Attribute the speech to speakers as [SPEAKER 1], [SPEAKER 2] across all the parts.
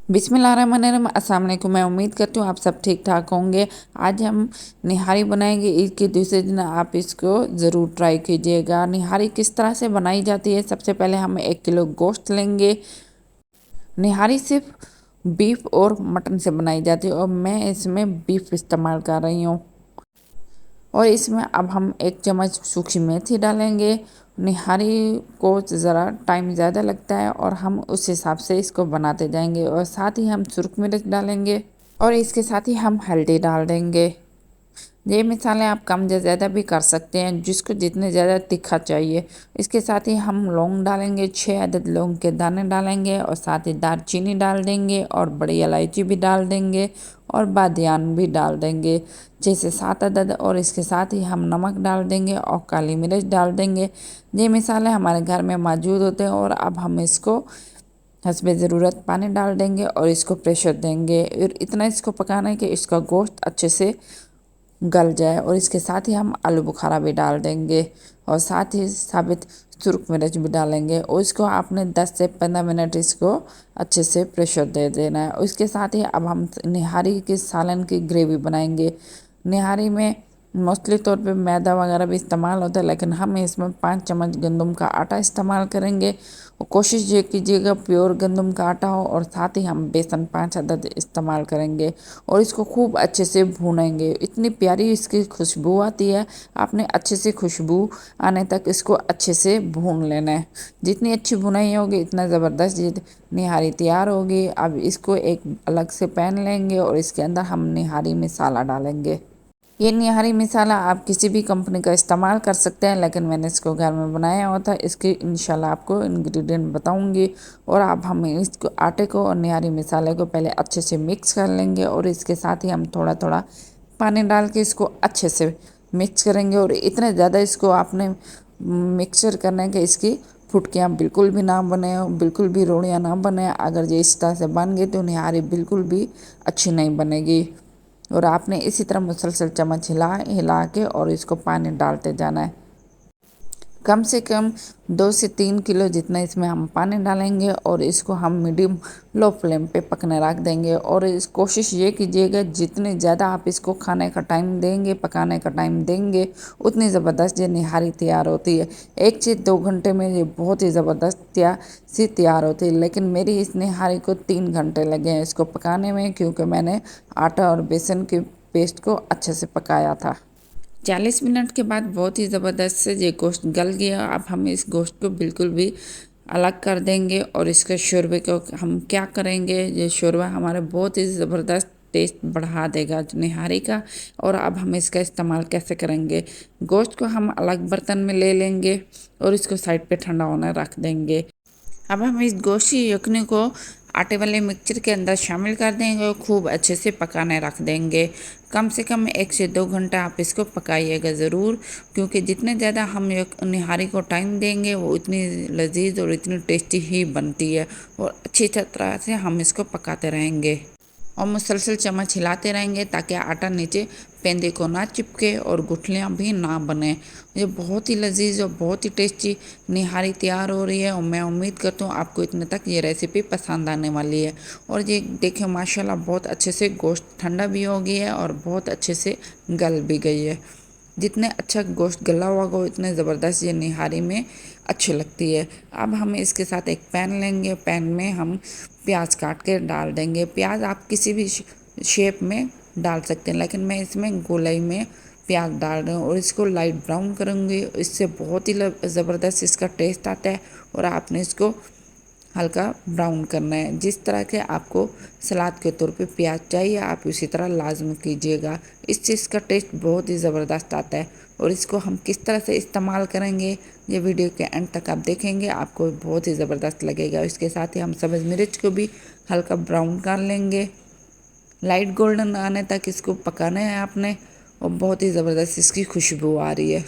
[SPEAKER 1] बिस्मिल्लाहिर्रहमानिर्रहीम। अस्सलाम वालेकुम। मैं उम्मीद करती हूँ आप सब ठीक ठाक होंगे। आज हम निहारी बनाएंगे। ईद के दूसरे दिन आप इसको ज़रूर ट्राई कीजिएगा। निहारी किस तरह से बनाई जाती है, सबसे पहले हम 1 किलो गोश्त लेंगे। निहारी सिर्फ बीफ और मटन से बनाई जाती है और मैं इसमें बीफ इस्तेमाल कर रही हूँ। और इसमें अब हम 1 चम्मच सूखी मेथी डालेंगे। निहारी को ज़रा टाइम ज़्यादा लगता है और हम उस हिसाब से इसको बनाते जाएंगे। और साथ ही हम सुरख मिर्च डालेंगे और इसके साथ ही हम हल्दी डाल देंगे। ये मसाले आप कम या ज़्यादा भी कर सकते हैं, जिसको जितने ज़्यादा तीखा चाहिए। इसके साथ ही हम लौंग डालेंगे, 6 अदद लौंग के दाने डालेंगे और साथ ही दालचीनी डाल देंगे और बड़ी इलायची भी डाल देंगे और बादियान भी डाल देंगे 6 से 7 अदद। और इसके साथ ही हम नमक डाल देंगे और काली मिर्च डाल देंगे। ये मसाले हमारे घर में मौजूद होते हैं। और अब हम इसको हस्बे ज़रूरत पानी डाल देंगे और इसको प्रेशर देंगे। और इतना इसको पकाना है कि इसका गोश्त अच्छे से गल जाए। और इसके साथ ही हम आलू बुखारा भी डाल देंगे और साथ ही साबित सुरख मिर्च भी डालेंगे। और इसको आपने 10 से 15 मिनट इसको अच्छे से प्रेशर दे देना है। और इसके साथ ही अब हम निहारी के सालन की ग्रेवी बनाएंगे। निहारी में मोस्टली तौर पे मैदा वगैरह भी इस्तेमाल होता है, लेकिन हम इसमें 5 चम्मच गंदम का आटा इस्तेमाल करेंगे। और कोशिश ये कीजिएगा प्योर गंदम का आटा हो। और साथ ही हम बेसन 5 अदद इस्तेमाल करेंगे और इसको खूब अच्छे से भूनेंगे। इतनी प्यारी इसकी खुशबू आती है, आपने अच्छे से खुशबू आने तक इसको अच्छे से भून लेना है। जितनी अच्छी भुनाई होगी इतना ज़बरदस्त ये निहारी तैयार होगी। अब इसको एक अलग से पैन लेंगे और इसके अंदर हम निहारी मसाला डालेंगे। ये निहारी मसाला आप किसी भी कंपनी का इस्तेमाल कर सकते हैं, लेकिन मैंने इसको घर में बनाया हुआ था। इसके इंशाल्लाह आपको इंग्रेडिएंट बताऊंगी। और अब हम इसको आटे को और निहारी मसाले को पहले अच्छे से मिक्स कर लेंगे और इसके साथ ही हम थोड़ा थोड़ा पानी डाल के इसको अच्छे से मिक्स करेंगे। और इतने ज़्यादा इसको आपने मिक्सचर करना है कि इसकी फुटकियाँ बिल्कुल भी ना बने, बिल्कुल भी रोड़ियाँ ना बने। अगर ये इस तरह से बन गई तो निहारी बिल्कुल भी अच्छी नहीं बनेगी। और आपने इसी तरह मुसलसल चम्मच हिला हिला के और इसको पानी डालते जाना है। कम से कम 2 से 3 किलो जितना इसमें हम पानी डालेंगे और इसको हम मीडियम लो फ्लेम पे पकने रख देंगे। और इस कोशिश ये कीजिएगा जितने ज़्यादा आप इसको खाने का टाइम देंगे, पकाने का टाइम देंगे, उतनी ज़बरदस्त ये निहारी तैयार होती है। 1 से 2 घंटे में ये बहुत ही ज़बरदस्त तैयार होती है। लेकिन मेरी इस निहारी को 3 घंटे लगे हैं इसको पकाने में, क्योंकि मैंने आटा और बेसन के पेस्ट को अच्छे से पकाया था। 40 मिनट के बाद बहुत ही ज़बरदस्त से ये गोश्त गल गया। अब हम इस गोश्त को बिल्कुल भी अलग कर देंगे और इसके शोरबे को हम क्या करेंगे, ये शोरबा हमारे बहुत ही ज़बरदस्त टेस्ट बढ़ा देगा निहारी का। और अब हम इसका इस्तेमाल कैसे करेंगे, गोश्त को हम अलग बर्तन में ले लेंगे और इसको साइड पे ठंडा होने रख देंगे। अब हम इस गोश्त की यखनी को आटे वाले मिक्सचर के अंदर शामिल कर देंगे और खूब अच्छे से पकाने रख देंगे। कम से कम 1 से 2 घंटा आप इसको पकाइएगा ज़रूर, क्योंकि जितने ज़्यादा हम निहारी को टाइम देंगे वो इतनी लजीज और इतनी टेस्टी ही बनती है। और अच्छी तरह से हम इसको पकाते रहेंगे और मुसलसल चम्मच हिलाते रहेंगे ताकि आटा नीचे पेंदे को ना चिपके और गुठलियाँ भी ना बने। ये बहुत ही लजीज और बहुत ही टेस्टी निहारी तैयार हो रही है और मैं उम्मीद करता हूँ आपको इतने तक ये रेसिपी पसंद आने वाली है। और ये देखें माशाल्लाह बहुत अच्छे से गोश्त ठंडा भी हो गया है और बहुत अच्छे से गल भी गई है। जितने अच्छा गोश्त गला होगा उतने ज़बरदस्त ये निहारी में अच्छी लगती है। अब हम इसके साथ एक पैन लेंगे, पैन में हम प्याज काट के डाल देंगे। प्याज आप किसी भी शेप में डाल सकते हैं, लेकिन मैं इसमें गोलाई में प्याज डाल रही हूँ और इसको लाइट ब्राउन करूँगी। इससे बहुत ही ज़बरदस्त इसका टेस्ट आता है। और आपने इसको हल्का ब्राउन करना है। जिस तरह के आपको सलाद के तौर पे प्याज चाहिए आप उसी तरह लाजम कीजिएगा, इससे इसका टेस्ट बहुत ही ज़बरदस्त आता है। और इसको हम किस तरह से इस्तेमाल करेंगे ये वीडियो के एंड तक आप देखेंगे, आपको बहुत ही ज़बरदस्त लगेगा। इसके साथ ही हम सब्ज़ मिर्च को भी हल्का ब्राउन कर लेंगे, लाइट गोल्डन आने तक इसको पकाना है आपने। और बहुत ही ज़बरदस्त इसकी खुशबू आ रही है।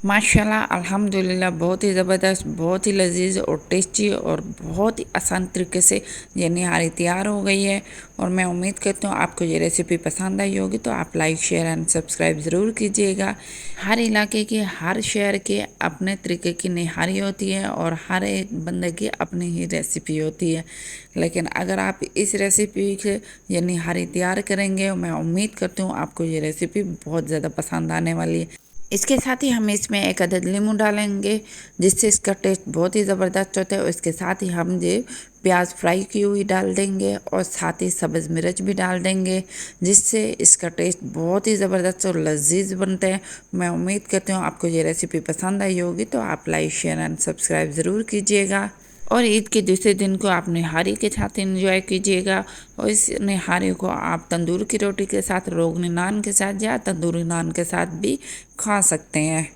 [SPEAKER 1] माशाल्लाह अल्हम्दुलिल्लाह बहुत ही ज़बरदस्त, बहुत ही लजीज और टेस्टी और बहुत ही आसान तरीके से ये निहारी तैयार हो गई है। और मैं उम्मीद करती हूँ आपको ये रेसिपी पसंद आई होगी, तो आप लाइक शेयर एंड सब्सक्राइब ज़रूर कीजिएगा। हर इलाके की, हर शहर के अपने तरीके की निहारी होती है और हर एक बंदे की अपनी ही रेसिपी होती है। लेकिन अगर आप इस रेसिपी से ये निहारी तैयार करेंगे, मैं उम्मीद करती हूँ आपको ये रेसिपी बहुत ज़्यादा पसंद आने वाली है। इसके साथ ही हम इसमें 1 अदद नींबू डालेंगे, जिससे इसका टेस्ट बहुत ही ज़बरदस्त होता है। और इसके साथ ही हम ये प्याज फ्राई की हुई डाल देंगे और साथ ही सब्ज़ मिर्च भी डाल देंगे, जिससे इसका टेस्ट बहुत ही ज़बरदस्त और लजीज बनता है। मैं उम्मीद करती हूँ आपको ये रेसिपी पसंद आई होगी, तो आप लाइक शेयर एंड सब्सक्राइब ज़रूर कीजिएगा। और ईद के दूसरे दिन को आप निहारी के साथ एंजॉय कीजिएगा। और इस निहारी को आप तंदूर की रोटी के साथ, रोगनी नान के साथ या तंदूरी नान के साथ भी खा सकते हैं।